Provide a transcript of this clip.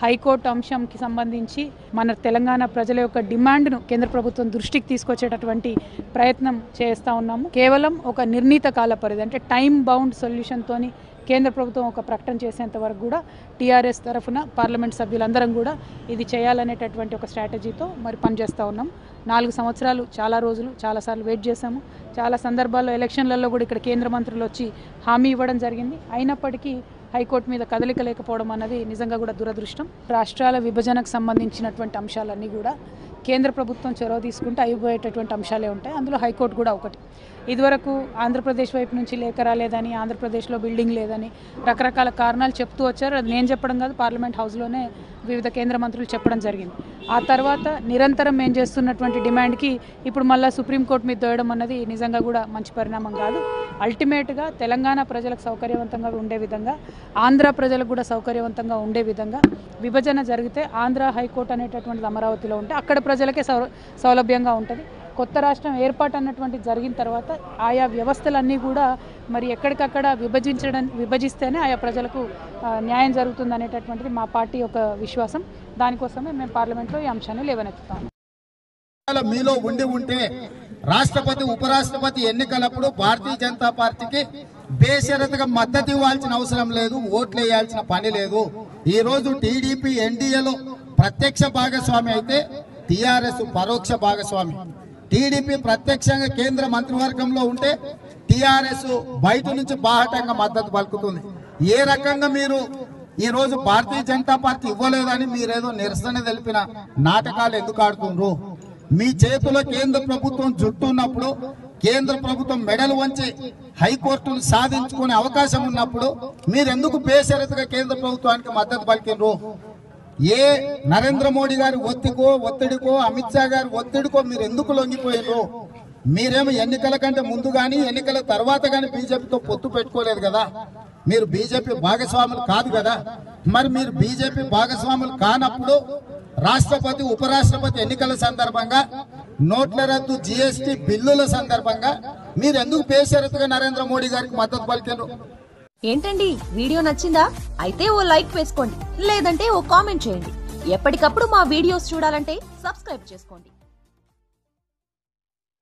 High court అంశంకి సంబంధించి మన తెలంగాణ ప్రజల యొక్క డిమాండ్ను కేంద్ర ప్రభుత్వం దృష్టికి తీసుకొచ్చేటటువంటి ప్రయత్నం చేస్తూ ఉన్నాము. కేవలం ఒక నిర్ణీత కాల పరిధి అంటే టైం బౌండ్ సొల్యూషన్తోని కేంద్ర ప్రభుత్వం ఒక ప్రకటన చేసేంత వరకు కూడా టీఆర్ఎస్ తరఫున పార్లమెంట్ సభ్యులందరం కూడా ఇది చేయాలనేటటువంటి ఒక స్ట్రాటజీతో మరి పనిచేస్తూ ఉన్నాం. 4 సంవత్సరాలు చాలా రోజులు చాలాసార్లు వెయిట్ చేశాము. చాలా సందర్భాల్లో ఎలక్షన్లలో కూడా ఇక్కడ కేంద్ర మంత్రులు వచ్చి హామీ ఇవ్వడం జరిగింది. అయినప్పటికీ హైకోర్టు మీద కదలిక లేకపోవడం అన్నది నిజంగా కూడా దురదృష్టం. రాష్ట్రాల విభజనకు సంబంధించినటువంటి అంశాలన్నీ కూడా కేంద్ర ప్రభుత్వం చొరవ తీసుకుంటే అయిపోయేటటువంటి అంశాలే ఉంటాయి. అందులో హైకోర్టు కూడా ఒకటి. ఇదివరకు ఆంధ్రప్రదేశ్ వైపు నుంచి లేఖ రాలేదని, ఆంధ్రప్రదేశ్లో బిల్డింగ్ లేదని రకరకాల కారణాలు చెప్తూ వచ్చారు. అది నేను చెప్పడం కాదు, పార్లమెంట్ హౌస్లోనే వివిధ కేంద్ర మంత్రులు చెప్పడం జరిగింది. ఆ తర్వాత నిరంతరం మేము చేస్తున్నటువంటి డిమాండ్కి ఇప్పుడు మళ్ళీ సుప్రీంకోర్టు మీద దోయడం అన్నది నిజంగా కూడా మంచి పరిణామం కాదు. అల్టిమేట్గా తెలంగాణ ప్రజలకు సౌకర్యవంతంగా ఉండే విధంగా, ఆంధ్ర ప్రజలకు కూడా సౌకర్యవంతంగా ఉండే విధంగా విభజన జరిగితే ఆంధ్ర హైకోర్టు అనేటటువంటిది అమరావతిలో ఉంటే అక్కడ ప్రజలకే సౌలభ్యంగా ఉంటుంది. కొత్త రాష్ట్రం ఏర్పాటు అన్నటువంటి జరిగిన తర్వాత ఆయా వ్యవస్థలన్నీ కూడా మరి ఎక్కడికక్కడ విభజిస్తేనే ఆయా ప్రజలకు న్యాయం జరుగుతుంది అనేటటువంటిది మా పార్టీ యొక్క విశ్వాసం. దానికోసమే మేము పార్లమెంట్లో ఈ అంశాన్ని లేవనెత్తుతాము. మీలో ఉంటే రాష్ట్రపతి ఉపరాష్ట్రపతి ఎన్నికలప్పుడు భారతీయ జనతా పార్టీకి బేషరతుగా మద్దతు ఇవ్వాల్సిన అవసరం లేదు, ఓట్లు వేయాల్సిన పని లేదు. ఈ రోజు టీడీపీ ఎన్డీఏలో ప్రత్యక్ష భాగస్వామి అయితే టీఆర్ఎస్ పరోక్ష భాగస్వామి. టీడీపీ ప్రత్యక్షంగా కేంద్ర మంత్రివర్గంలో ఉంటే టీఆర్ఎస్ బయట నుంచి బాహటంగా మద్దతు పలుకుతుంది. ఏ రకంగా మీరు ఈ రోజు భారతీయ జనతా పార్టీ ఇవ్వలేదని మీరేదో నిరసన తెలిపిన నాటకాలు ఎందుకు ఆడుతుండ్రు? మీ చేతిలో కేంద్ర ప్రభుత్వం జుట్టున్నప్పుడు, కేంద్ర ప్రభుత్వం మెడలు వంచి హైకోర్టును సాధించుకునే అవకాశం ఉన్నప్పుడు మీరెందుకు బేషరతుగా కేంద్ర ప్రభుత్వానికి మద్దతు పలికిండ్రు? ఏ నరేంద్ర మోడీ గారి ఒత్తిడికో అమిత్ షా గారి ఒత్తిడికో మీరు ఎందుకు లొంగిపోయారు? మీరేమో ఎన్నికల కంటే ముందు గానీ ఎన్నికల తర్వాత గానీ బీజేపీతో పొత్తు పెట్టుకోలేదు కదా. మీరు బీజేపీ భాగస్వాములు కాదు కదా. మరి మీరు బీజేపీ భాగస్వాములు కానప్పుడు రాష్ట్రపతి ఉపరాష్ట్రపతి ఎన్నికల సందర్భంగా, నోట్ల రద్దు జీఎస్టీ బిల్లుల సందర్భంగా మీరు ఎందుకు బేషరతుగా నరేంద్ర మోడీ గారికి మద్దతు పలికారు? ఏంటండి, వీడియో నచ్చిందా? అయితే ఓ లైక్ వేసుకోండి, లేదంటే ఓ కామెంట్ చేయండి. ఎప్పటికప్పుడు మా వీడియోస్ చూడాలంటే సబ్స్క్రైబ్ చేసుకోండి.